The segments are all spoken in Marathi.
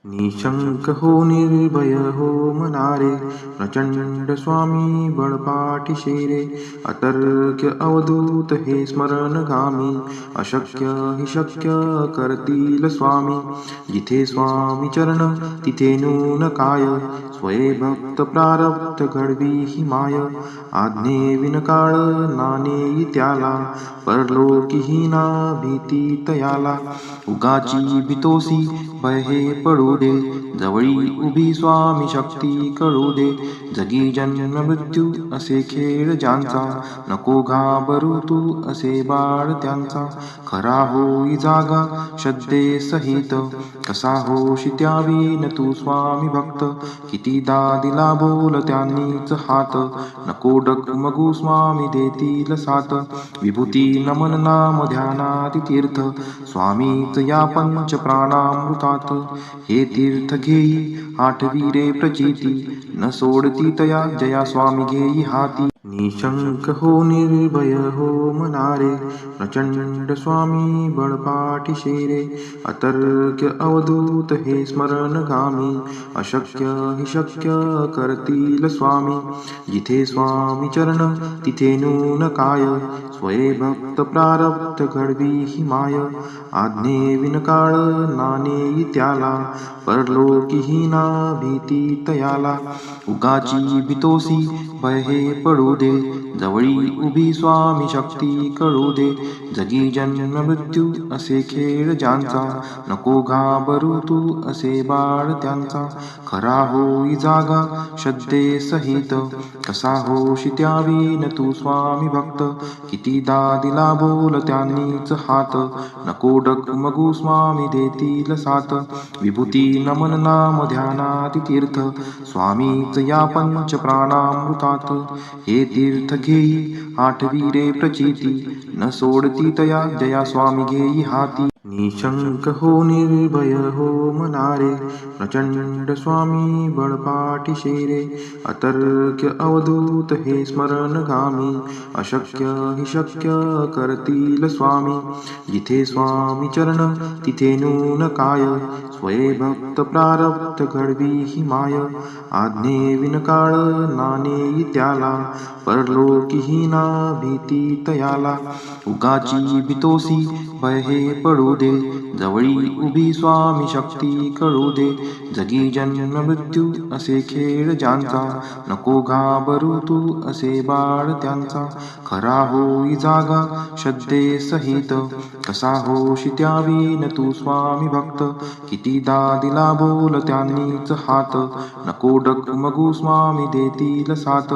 निशंक हो निर्भय हो मनारे, प्रचंड स्वामी बळपाठी शेरे. अतर्क्य अवधूत हे स्मरणगामी, अशक्य हि शक्य करतील स्वामी. जिथे स्वामी चरण तिथे नून काय, स्वये भक्त प्रारब्ध घडवी ही माय. आज्ञे विनकाळ नानेई त्याला, परलोकीहीना भीती तयाला. उगाची भीतोसी भय हे पडू दे, जवळी उभी स्वामी शक्ती कळू दे. जगी जन्म मृत्यू असे खेळ ज्यांचा, नको घाबरू तू असे बाळ त्यांचा. खरा होई जागा श्रद्धे सहित, कसा होशी त्यावीन तू स्वामी भक्त. कितीदा दिला बोल त्यांनीच हात, नको डगमगू स्वामी देतील साथ. विभूती नमन नाम ध्यानाति तीर्थ, स्वामीच या पंच प्राणामृतात. हे तीर्थ घेई आठवी प्रचिती, न सोडती तया जया स्वामी घेई हाती. निशंक हो निर्भय हो मनारे, प्रचंड स्वामी बळपाठी शेरे. अतर्क्य अवधूत हे स्मरणगामी, अशक्य हि शक्य करतील स्वामी. जिथे स्वामी चरण तिथे नून काय, स्वये भक्त प्रारब्ध घडवी ही माय. आज्ञे विनकाळ नानेई त्याला, परलोकीहीना भीती तयाला. उगाची भीतोसी भय हे पडू दे, जवळी उभी स्वामी शक्ती कळू दे. जगी जन्म मृत्यू असे खेळ ज्यांचा, नको घाबरू तू असे बाळ त्यांचा. खरा होई जागा श्रद्धे सहित, कसा होशी त्यावीन तू स्वामी भक्त. कितीदा दिला बोल त्यांनीच हात, नको डगमगू स्वामी देतील साथ. विभूती नमन नाम ध्यानाति तीर्थ, स्वामीच या पंच प्राणामृतात. हे तीर्थ घेई आठवी प्रचिती, न सोडती तया जया स्वामी घेई हाती. निशंक हो निर्भय हो मनारे, प्रचंड स्वामी बळपाठी शेरे. अतर्क्य अवधूत हे स्मरणगामी, अशक्य हि शक्य करतील स्वामी. जिथे स्वामी चरण तिथे नून काय, स्वये भक्त प्रारब्ध घडवी ही माय. आज्ञे विनकाळ नानेई त्याला, परलोकीहीना भीती तयाला. उगाची भीतोसी भय हे पडू दे, जवळी उभी स्वामी शक्ती कळू दे. जगी जन्म मृत्यू असे खेळ ज्यांचा, नको घाबरू तू असे बाळ त्यांचा. खरा होई जागा श्रद्धे सहित, कसा होशी त्यावीन तू स्वामी भक्त. कितीदा दिला बोल त्यांनीच हात, नको डगमगू स्वामी देतील साथ.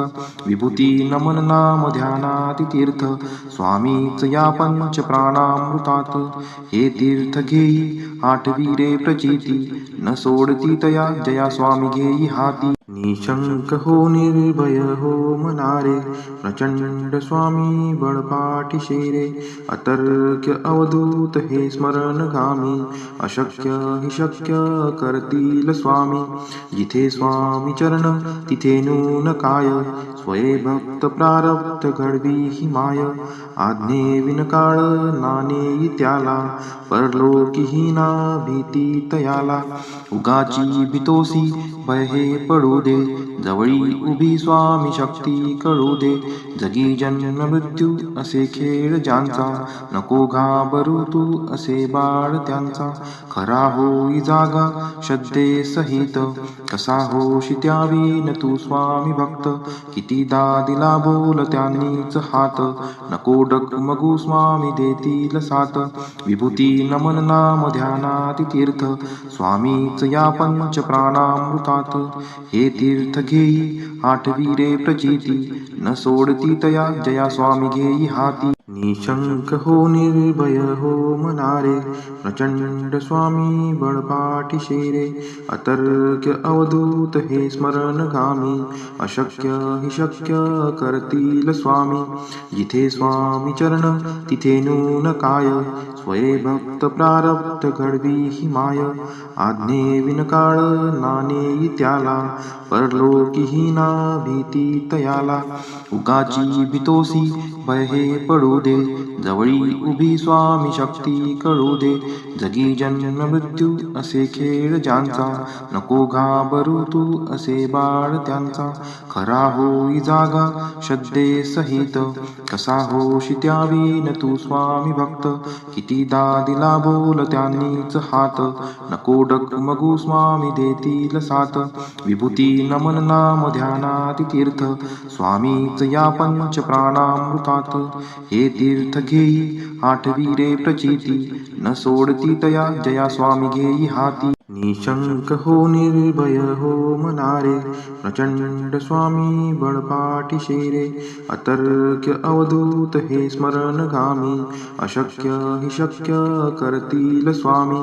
विभूती नमन नाम ध्यानाति तीर्थ, स्वामीच या पंच प्राणामृतात. हे तीर्थ घेई आठवी प्रचिती, न सोडती तया जया स्वामी घेई हाती. निशंक हो निर्भय हो मनारे, प्रचंड स्वामी बळपाठी शेरे. अतर्क्य अवधूत हे स्मरणगामी, अशक्य हि शक्य करतील स्वामी. जिथे स्वामी चरण तिथे नून काय, स्वये भक्त प्रारब्ध घडवी ही माय. आज्ञे विनकाळ नानेई त्याला, परलोकीहीना भीती तयाला. उगाची भीतोसी भय हे पडू दे, जवळी उभी स्वामी शक्ती कळू दे. जगी जन्म मृत्यू असे खेळ ज्यांचा, नको घाबरू तू असे बाळ त्यांचा. खरा होई जागा श्रद्धे सहित, कसा होशी त्यावीन तू स्वामी भक्त. कितीदा दिला बोल त्यांनीच हात, नको डगमगू स्वामी देतील साथ. विभूती नमन नाम ध्यानाति तीर्थ, स्वामीच या पंच प्राणामृतात. हे तीर्थ घेई आठवी प्रचिती, न सोडती तया जया स्वामी घेई हाती. निशंक हो निर्भय हो मनारे, प्रचंड स्वामी बळपाठी शेरे. अतर्क्य अवधूत हे स्मरणगामी, अशक्य हि शक्य करतील स्वामी. जिथे स्वामी चरण तिथे नून काय, स्वये भक्त प्रारब्ध घडवी ही माय. आज्ञे विनकाळ नानेई त्याला, परलोकीहीना भीती तयाला. उगाची भीतोसी भय हे पडू दे, जवळी उभी स्वामी शक्ती कळू दे. जगी जन्म मृत्यू असे खेळ ज्यांचा, नको घाबरू तू असे बाळ त्यांचा. खरा होई जागा श्रद्धे सहित, कसा होशी त्यावीन तू स्वामी भक्त. कितीदा दिला बोल त्यांनीच हात, नको डगमगू स्वामी देतील साथ. विभूती नमन नाम ध्यानाति तीर्थ, स्वामीच या पंच प्राणामृतात. हे तीर्थ घेई आठवी प्रचिती, न सोडती तया जया स्वामी घेई हाती. निशंक हो निर्भय हो मनारे, प्रचंड स्वामी बळपाठीशे रे. अतर्क्य अवधूत हे स्मरणगामी, अशक्य हि शक्य करतील स्वामी.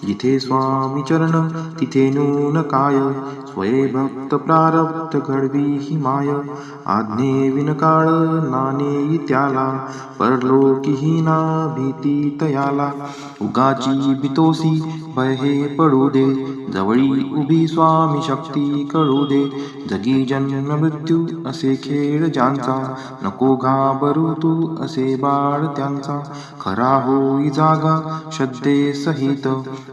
जिथे स्वामी चरण तिथे नून काय, स्वये भक्त प्रारब्ध घडवी ही माय. आज्ञे विनकाळ नाणे त्याला, परलोकीही ना भीती तयाला. उगाची भीतोसी भय हे पडू दे, जवळी उभी स्वामी शक्ती कळू दे. जगी जन्म मृत्यू असे खेळ ज्यांचा, नको घाबरू तू असे बाळ त्यांचा. खरा होई जागा श्रद्धे सहित,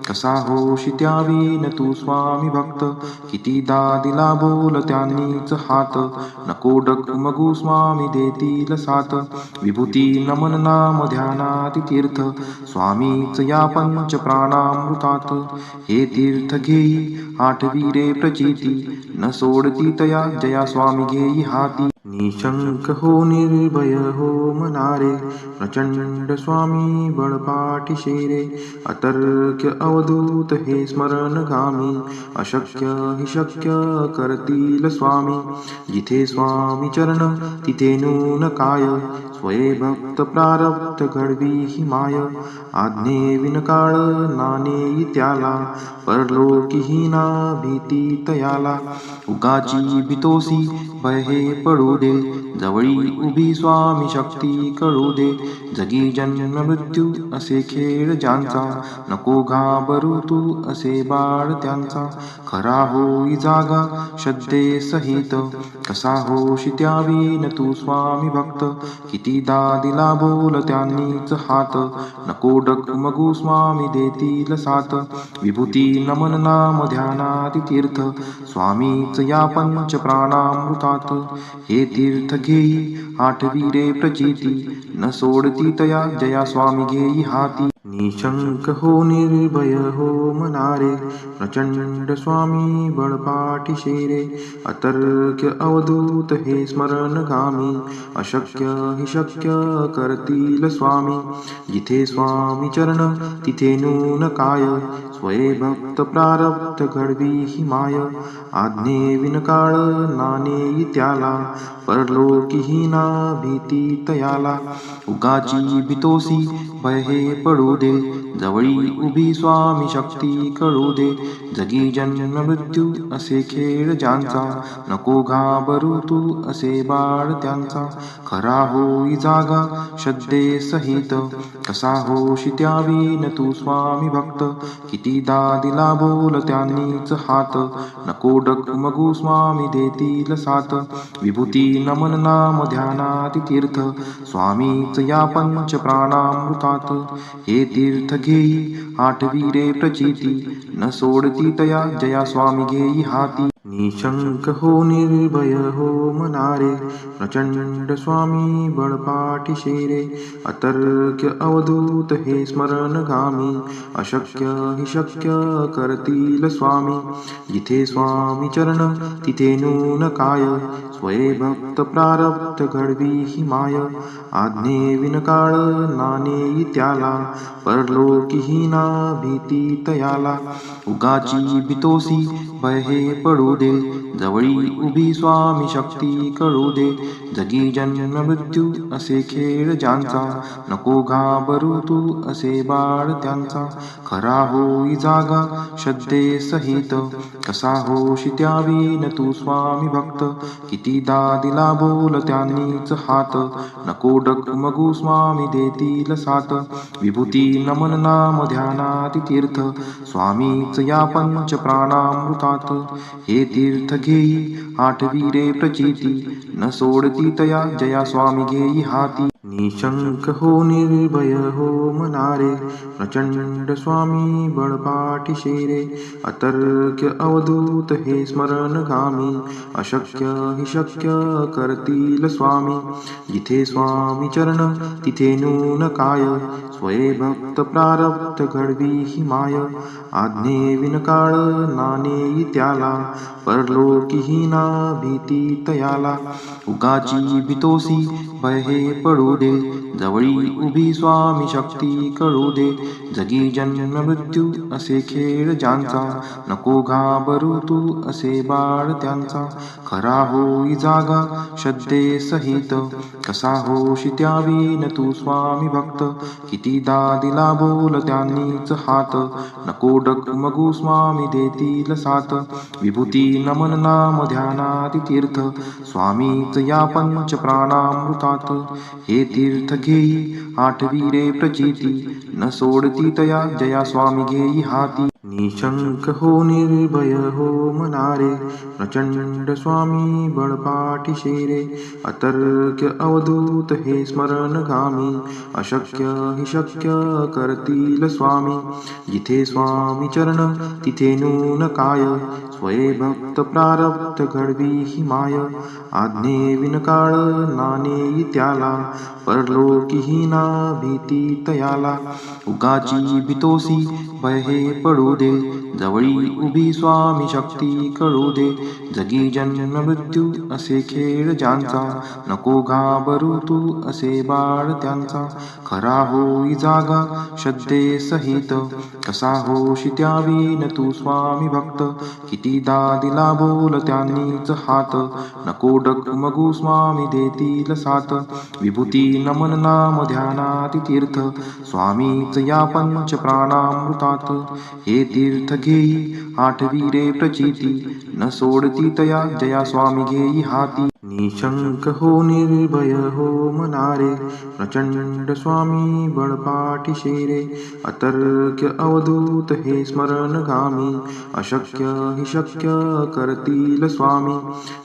कसा होशी त्यावीन तू स्वामी भक्त. कितीदा दिला बोल त्यांनीच हात, नको डगमगू स्वामी देतील साथ. विभूती नमन नाम ध्यानाति तीर्थ, स्वामीच या पंच प्राणामृतात. हे तीर्थ घेई आठवी प्रचिती, न सोडती तया जया स्वामी घेई हाती. निशंक हो निर्भय हो मनारे, प्रचंड स्वामी बळपाठीशे रे. अतर्क्य अवधूत हे स्मरणगामी, अशक्य हि शक्य करतील स्वामी. जिथे स्वामी चरण तिथे नून काय, स्वये भक्त प्रारब्ध घडवी ही माय. आज्ञे विनकाळ नाणे त्याला, परलोकीही ना भीती तयाला. उगाची भीतोसी भय हे पडू दे, जवळी उभी स्वामी शक्ती कळू दे. जगी जन्म मृत्यू असे खेळ ज्यांचा, नको घाबरू तू असे बाळ त्यांचा. खरा होई जागा श्रद्धे सहित, कसा होशी त्यावीन तू स्वामी भक्त. कितीदा दिला बोल त्यांनीच हात, नको डगमगू स्वामी देतील साथ. विभूती नमन नाम ध्यानाति तीर्थ, स्वामीच या पंच प्राणामृतात. हे तीर्थ घेई आठवी प्रचिती, न सोडती तया जया स्वामी घेई हाती. निशंक हो निर्भय हो मनारे, प्रचंड स्वामी बळपाठीशे रे. अतर्क्य अवधूत हे स्मरणगामी, अशक्य हि शक्य करतील स्वामी. जिथे स्वामी चरण तिथे नून काय, स्वये भक्त प्रारब्ध घडवी ही माय. आज्ञे विनकाळ नाणे त्याला, परलोकीही ना भीती तयाला. उगाची भीतोसी भय हे पडू दे, जवळी उभी स्वामी शक्ती कळू दे. जगी जन्म मृत्यू असे खेळ ज्यांचा, नको घाबरू तू असे बाळ त्यांचा. खरा होई जागा श्रद्धे सहित, कसा होशी त्यावीन तू स्वामी भक्त. कितीदा दिला बोल त्यांनीच हात, नको डगमगू स्वामी देतील साथ. विभूती नमन नाम ध्यानाति तीर्थ, स्वामीच या पंच प्राणामृतात. हे तीर्थ घेई आठवी प्रचिती, न सोडती तया जया स्वामी घेई हाती. निशंक हो निर्भय हो मनारे, प्रचंड स्वामी बळपाठीशे रे. अतर्क्य अवधूत हे स्मरणगामी, अशक्य हि शक्य करतील स्वामी. जिथे स्वामी चरण तिथे नून काय, स्वये भक्त प्रारब्ध घडवी ही माय. आज्ञे विनकाळ नाणे त्याला, परलोकीही ना भीती तयाला. उगाची भीतोसी भय हे पडू दे, जवळी उभी स्वामी शक्ती कळू दे. जगी जन्म मृत्यू असे खेळ ज्यांचा, नको घाबरू तू असे बाळ त्यांचा. खरा होई जागा श्रद्धे सहित, कसा होशी त्यावीन तू स्वामी भक्त. कितीदा दिला बोल त्यांनीच हात, नको डगमगू स्वामी देतील साथ. विभूती नमन नाम ध्यानाति तीर्थ, स्वामीच या पंच प्राणामृतात. हे तीर्थ घेई आठवी प्रचिती, न सोडती तया जया स्वामी घेई हाती. निशंक हो निर्भय हो मनारे, प्रचंड स्वामी बळपाठी शेरे. अतर्क्य अवधूत हे स्मरणगामी, अशक्य हि शक्य करतील स्वामी. जिथे स्वामी चरण तिथे नून काय, स्वये भक्त प्रारब्ध घडवी ही माय. आज्ञे विनकाळ नाणे त्याला, परलोकी हीना भीती तयाला. उगाची भीतोसी भय हे पडू दे, जवळी उभी स्वामी शक्ती कळू दे. जगी जन्म मृत्यू असे खेळ ज्यांचा, नको घाबरू तू असे बाळ त्यांचा. खरा होई जागा श्रद्धे सहित, कसा होशी त्यावीन तू स्वामी भक्त. कितीदा दिला बोल त्यांनीच हात, नको डगमगू स्वामी देतील साथ. विभूती नमन नाम ध्यानाती तीर्थ, स्वामीच या पंच प्राणामृतात. हे तीर्थ घेई आठवी रे प्रचिती, न सोडती तया जया स्वामी घेई हाती. निशंक हो निर्भय हो मनारे, प्रचंड स्वामी बळपाठी शेरे. अतर्क्य अवधूत हे स्मरणगामी, अशक्य हि शक्य करतील स्वामी. जिथे स्वामी चरण तिथे नून काय, स्वये भक्त प्रारब्ध घडवी ही माय. आज्ञे विनकाळ नाणे त्याला, परलोकी हीना भीती तयाला. उगाची भीतोसी भय हे पडू दे, जवळी उभी स्वामी शक्ती कळू दे. जगी जन्म मृत्यू असे खेळ ज्यांचा, नको घाबरू तू असे बाळ त्यांचा. खरा होई जागा श्रद्धे सहित, कसा होशी त्यावीन तू स्वामी भक्त. कितीदा दिला बोल त्यांनीच हात, नको डगमगू स्वामी देतील साथ. विभूती नमन नाम ध्यानाती तीर्थ, स्वामीच या पंच प्राणामृतात. हे तीर्थ घेई आठवी रे प्रचिती, न सोडती तया जया स्वामी घेई हाती. निशंक हो निर्भय हो मनारे, प्रचंड स्वामी बळपाठी शेरे. अतर्क्य अवधूत हे स्मरणगामी, अशक्य हि शक्य करतील स्वामी.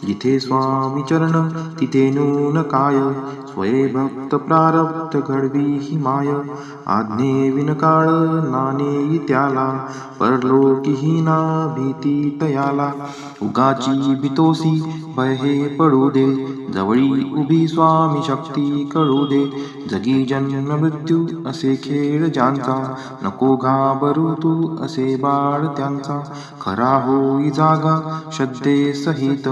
जिथे स्वामी चरण तिथे नून काय, स्वये भक्त प्रारब्ध घडवी ही माय. आज्ञे विनकाळ नाणे त्याला, परलोकी हीना भीती तयाला. उगाची भीतोसी भय हे पडू दे, जवळी उभी स्वामी शक्ती कळू दे. जगी जन्म मृत्यू असे खेळ ज्यांचा, नको घाबरू तू असे बाळ त्यांचा. खरा होई जागा श्रद्धे सहित,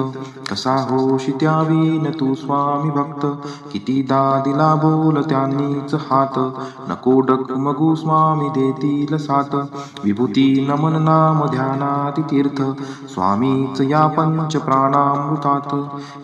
कसा होशी त्यावीन तू स्वामी भक्त. कितीदा दिला बोल त्यांनीच हात, नको डगमगू स्वामी देतील साथ. विभूती नमन नाम ध्यानाती तीर्थ, स्वामीच या पंच प्राणामृतात.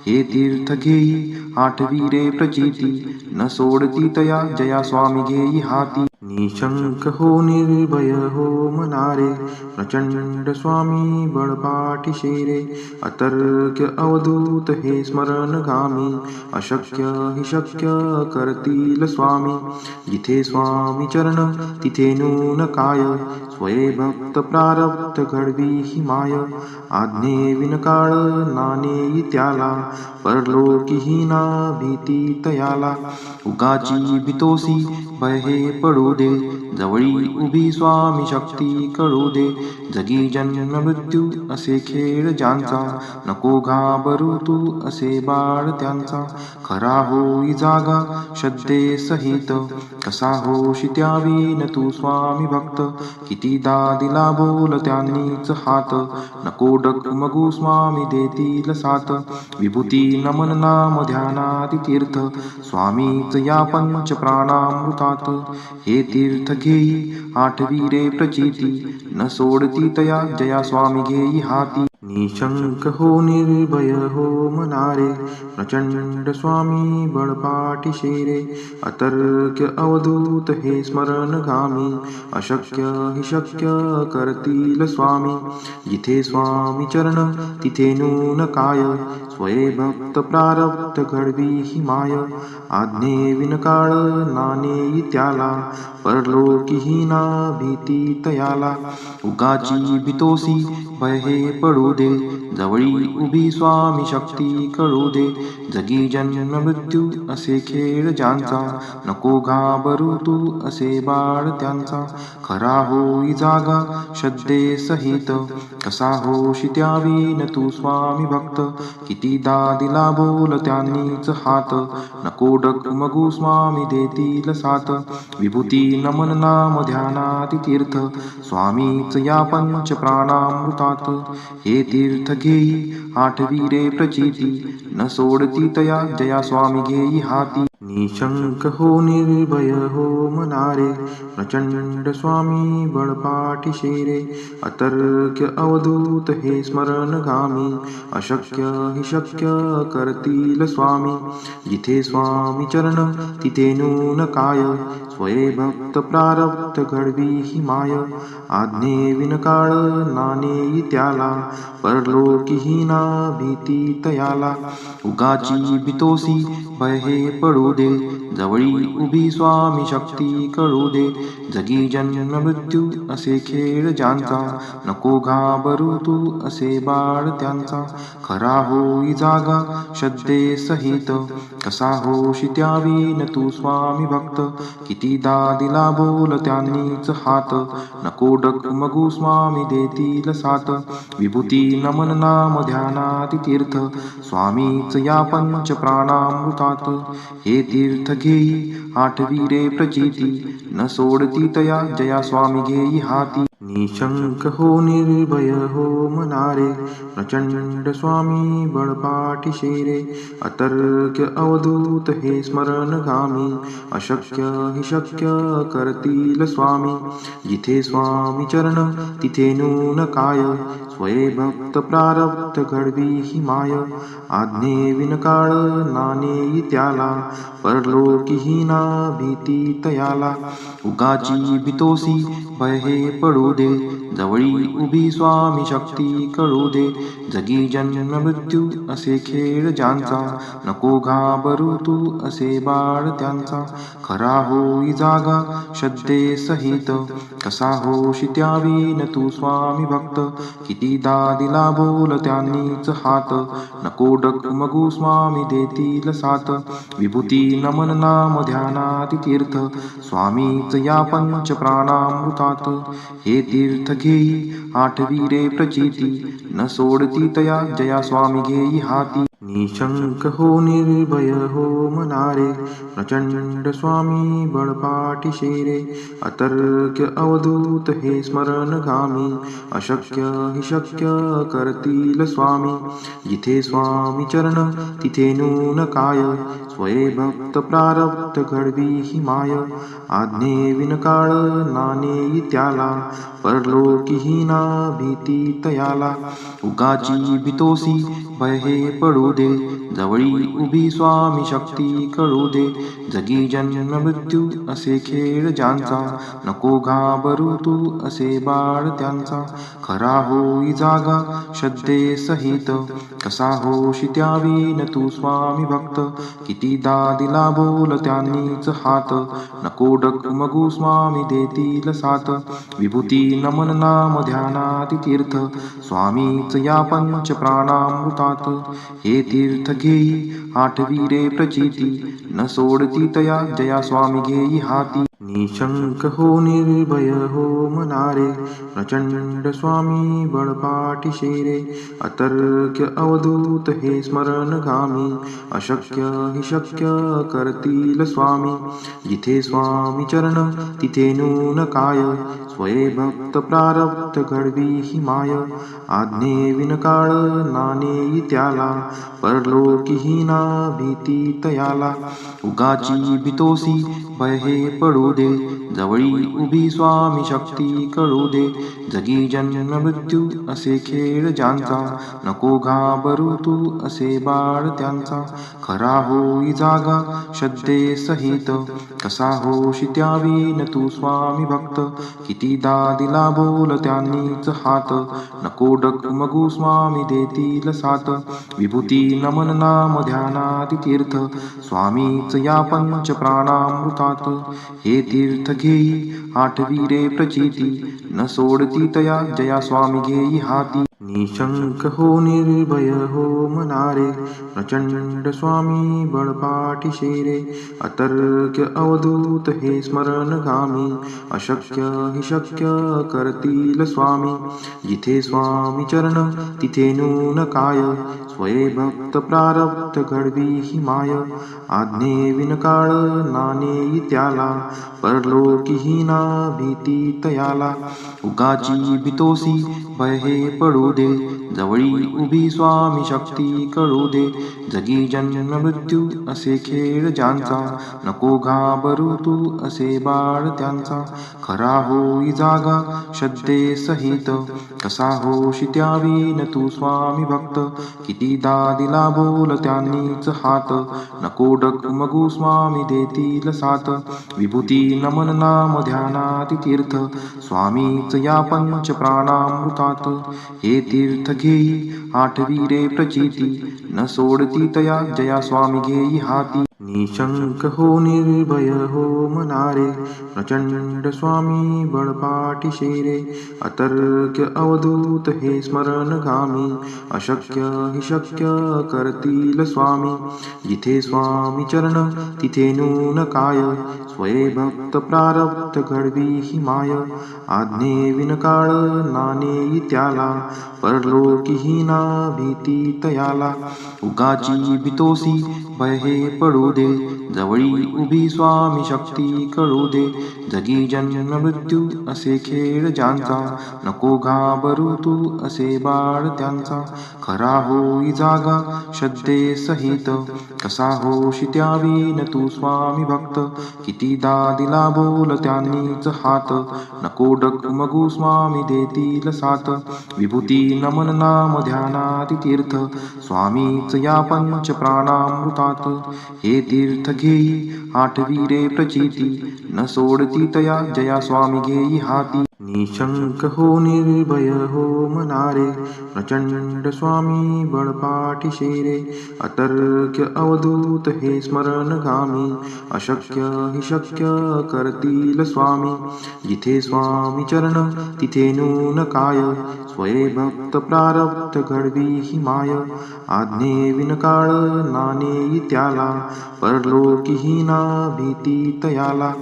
हे तीर्थ घेई आठवी रे प्रचिती, न सोडती तया जया स्वामी घेई हाती. निशंक हो निर्भय हो मनारे, प्रचंड स्वामी बळपाठी शेरे. अतर्क्य अवधूत हे स्मरणगामी, अशक्य हि शक्य करतील स्वामी. जिथे स्वामी चरण तिथे नून काय, स्वये भक्त प्रारब्ध घडवी ही माय. आज्ञे विनकाळ नाणे त्याला, परलोकी हीना भीती तयाला. उगाची भीतोसी भय हे पडू दे, जवळी उभी स्वामी शक्ती कळू दे. जगी जन्म मृत्यू असे खेळ ज्यांचा, नको घाबरू तू असे बाळ त्यांचा. खरा होई जागा श्रद्धे सहित, कसा होशी त्यावीन तू स्वामी भक्त. कितीदा दिला बोल त्यांनीच हात, नको डगमगू स्वामी देतील साथ. विभूती नमन नाम ध्यानाती तीर्थ, स्वामीच या पंच प्राणामृतात. हे तीर्थ घेई आठवी रे प्रचिती, न सोडती तया जया स्वामी घेई हाती. निशंक हो निर्भय हो मनारे, प्रचंड स्वामी बळपाठी शेरे. अतर्क्य अवधूत हे स्मरणगामी, अशक्य हि शक्य करतील स्वामी. जिथे स्वामी चरण तिथे नून काय, स्वये भक्त प्रारब्ध घडवी ही माय. आज्ञे विनकाळ नाणे त्याला, परलोकी हीना भीती तयाला. उगाची भीतोसी भय हे पडू दे, जवळी उभी स्वामी शक्ती कळू दे. जगी जन्म मृत्यू असे खेळ ज्यांचा, नको घाबरू तू असे बाळ त्यांचा. खरा होई जागा श्रद्धे सहित, कसा होशी त्यावीन तू स्वामी भक्त. कितीदा दिला बोल त्यांनीच हात, नको डगमगू स्वामी देतील साथ. विभूती नमन नाम ध्यानाती तीर्थ, स्वामीच या पंच प्राणामृतात. हे तीर्थ घेई आठवी रे प्रचिती, न सोडती तया जया स्वामी घेई हाती. निशंक हो निर्भय हो मनारे, प्रचंड स्वामी बळपाठीशी रे. अतर्क्य अवधूत हे स्मरणगामी, अशक्य हि शक्य करतील स्वामी. जिथे स्वामी चरण तिथे नून काय, स्वये भक्त प्रारब्ध घडवी ही माय. आज्ञे विनकाळ नाणे त्याला, परलोकी ना भीती तयाला. उगाची भीतोसी भय हे पडू दे, जवळी उभी स्वामी शक्ती कळू दे. जगी जन्म मृत्यू असे खेळ ज्यांचा, नको घाबरू तू असे बाळ त्यांचा. खरा होई जागा श्रद्धे सहित, कसा होशी त्यावीन तू स्वामी भक्त. कितीदा दिला बोल त्यांनीच हात, नको डगमगू स्वामी देतील साथ. विभूती नमन नाम ध्यानाती तीर्थ, स्वामीच या पंच प्राणामृतात. हे तीर्थ घेई आठवी रे प्रचिती, न सोडती तया जया स्वामी घेई हाती. निशंक हो निर्भय हो मनारे, प्रचंड स्वामी बळपाठीशी रे. अतर्क्य अवधूत हे स्मरणगामी, अशक्य हि शक्य करतील स्वामी. जिथे स्वामी चरण तिथे नून काय, स्वये भक्त प्रारब्ध घडवी ही माय. आज्ञे विनकाळ नाणे त्याला, परलोकी ना भीती तयाला. उगाची भीतोसी भय हे पडू दे, जवळी उभी स्वामी शक्ती कळू दे. जगी जन्म मृत्यू असे खेळ ज्यांचा, नको घाबरू तू असे बाळ त्यांचा. खरा होई जागा श्रद्धे सहित, कसा होशी त्यावीन तू स्वामी भक्त. कितीदा दिला बोल त्यांनीच हात, नको डगमगू स्वामी देतील साथ. विभूती नमन नाम ध्यानाती तीर्थ, स्वामीच या पंच प्राणामृतात. हे तीर्थ घेई आठवी रे प्रचिती, न सोडती तया जया स्वामी घेई हाती. निशंक हो निर्भय हो मनारे, प्रचंड स्वामी बळपाठीशी रे. अतर्क्य अवधूत हे स्मरणगामी, अशक्य हि शक्य करतील स्वामी. जिथे स्वामी चरण तिथे नून काय, स्वये भक्त प्रारब्ध घडवी ही माय. आज्ञे विनकाळ नाणे त्याला, परलोकी ना भीती तयाला. उगाची भीतोसी भय हे पडू दे, जवळी उभी स्वामी शक्ती कळू दे. जगी जन्म मृत्यू असे खेळ ज्यांचा, नको घाबरू तू असे बाळ त्यांचा. खरा होई जागा श्रद्धे सहित, कसा होशी त्यावीन तू स्वामी भक्त. कितीदा दिला बोल त्यांनीच हात, नको डगमगू स्वामी देतील साथ. विभूती नमन नाम ध्यानाती तीर्थ, स्वामीच या पंच प्राणामृतात. हे तीर्थ घेई आठवी रे प्रचिती, न सोडती तया जया स्वामी घेई हाती. निशंक हो निर्भय हो मनारे, प्रचंड स्वामी बळपाठीशी रे. अतर्क्य अवधूत हे स्मरणगामी, अशक्य हि शक्य करतील स्वामी. जिथे स्वामी चरण तिथे नून काय, स्वये भक्त प्रारब्ध घडवी ही माय. आज्ञे विनकाळ नाणे त्याला, परलोकी ना भीती तयाला. उगाची भीतोसी भय हे पडू दे, जवळी उभी स्वामी शक्ती कळू दे. जगी जन्म मृत्यू असे खेळ ज्यांचा, नको घाबरू तू असे बाळ त्यांचा. खरा होई जागा श्रद्धे सहित, कसा होशी त्यावीन तू स्वामी भक्त. कितीदा दिला बोल त्यांनीच हात, नको डगमगू स्वामी देतील साथ. विभूती नमन नाम ध्यानाती तीर्थ, स्वामीच या पंच प्राणामृतात. हे तीर्थ घेई आठवी रे प्रचिती, न सोडती तया जया स्वामी घेई हाती. निशंक हो निर्भय हो मनारे, प्रचंड स्वामी बळपाठी शेरे. अतर्क्य अवधूत हे स्मरणगामी, अशक्य हि शक्य करतील स्वामी. जिथे स्वामी चरण तिथे नून काय, स्वये भक्त प्रारब्ध घडवी ही माय. आज्ञे विनकाळ नाणे त्याला, परलोकी हीना भीती तयाला. उगाची भीतोसी भय हे पडू दे, जवळी उभी स्वामी शक्ती कळू दे. जगी जन्म मृत्यू असे खेळ ज्यांचा, नको घाबरू तू असे बाळ त्यांचा. खरा होई जागा श्रद्धे सहित, कसा होशी त्यावीन तू स्वामी भक्त. कितीदा दिला बोल त्यांनीच हात, नको डगमगू स्वामी देतील साथ. विभूती नमन नाम ध्यानात तीर्थ, स्वामीच या पंच प्राणामृतात. हे तीर्थ घेई आठवी रे प्रचिती, न सोडती तया जया स्वामी घेई हाती. निशंक हो निर्भय हो मनारे, प्रचंड स्वामी बळपाठी शेरे. अतर्क्य अवधूत हे स्मरणगामी, अशक्य हि शक्य करतील स्वामी. जिथे स्वामी चरण तिथे नून काय, स्वये भक्त प्रारब्ध घडवी ही माय. आज्ञे विनकाळ नाणे त्याला, परलोकी हीना भीती तयाला. उगाची भीतोसी भय हे पडू दे, जवळी उभी स्वामी शक्ती कळू दे. जगी जन्म मृत्यू असे खेळ ज्यांचा, नको घाबरू तू असे बाळ त्यांचा. खरा होई जागा श्रद्धे सहित, कसा होशी त्यावीन तू स्वामी भक्त. कितीदा दिला बोल त्यांनीच हात, नको डगमगू स्वामी देतील साथ. विभूती नमन नाम ध्यानात तीर्थ, स्वामीच या पंच प्राणामृतात. हे तीर्थ घेई आठवी रे प्रचिती, न सोडती तया जया स्वामी घेई हाती. निशंक हो निर्भय हो मनारे, प्रचंड स्वामी बळपाठी शेरे. अतर्क्य अवधूत हे स्मरणगामी, अशक्य हि शक्य करतील स्वामी. जिथे स्वामी चरण तिथे नून काय, स्वये भक्त प्रारब्ध घडवी ही माय. आज्ञे विनकाळ नाणे त्याला, परलोकी हीना भीती तयाला.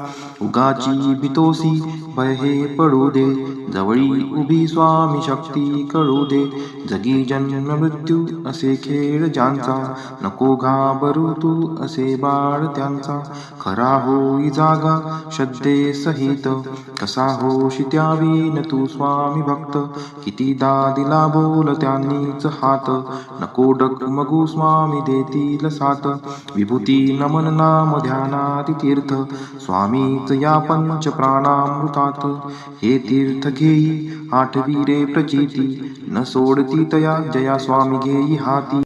उगाची भीतोसी भय हे पडू दे, जवळी उभी स्वामी शक्ती कळू दे. जगी जन्म मृत्यू असे खेळ ज्यांचा, नको घाबरू तू असे बाळ त्यांचा. खरा होई जागा श्रद्धे सहित, कसा होशी त्यावीन तू स्वामी भक्त. कितीदा दिला बोल त्यांनीच हात, नको डगमगू स्वामी देतील साथ. विभूती नमन नाम ध्यानात तीर्थ, स्वामीच या पंच प्राणामृतात. हे तीर्थ घेई आठवी रे प्रचिती, न सोडती तया जया स्वामी घेई हाती.